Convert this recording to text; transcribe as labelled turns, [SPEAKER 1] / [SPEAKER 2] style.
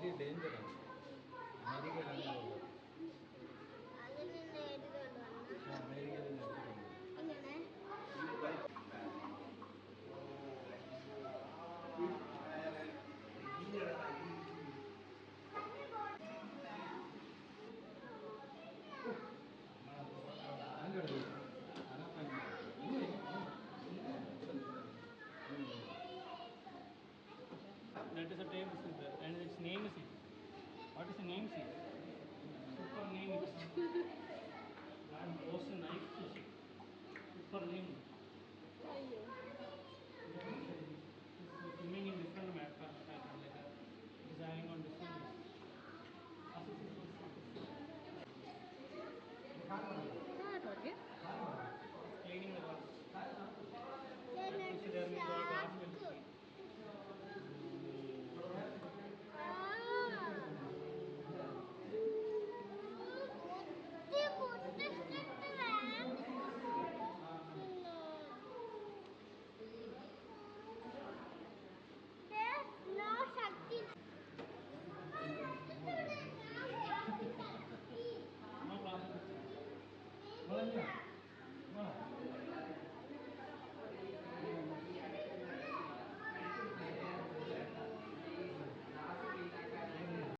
[SPEAKER 1] Very ഡേഞ്ചറാണ്. അമേരിക്കയിലാണ് ഇതുള്ളത്. അമേരിക്കയിൽ നിന്ന് എടുത്തിട്ടുണ്ട്.
[SPEAKER 2] That is a table silver, and its name is it. What is the name is it? Super name it is. And ocean knife fish. Super name. It's swimming in different pattern, like designing on different ways. It's cleaning the glass. That fish there means all glass will be. No problem.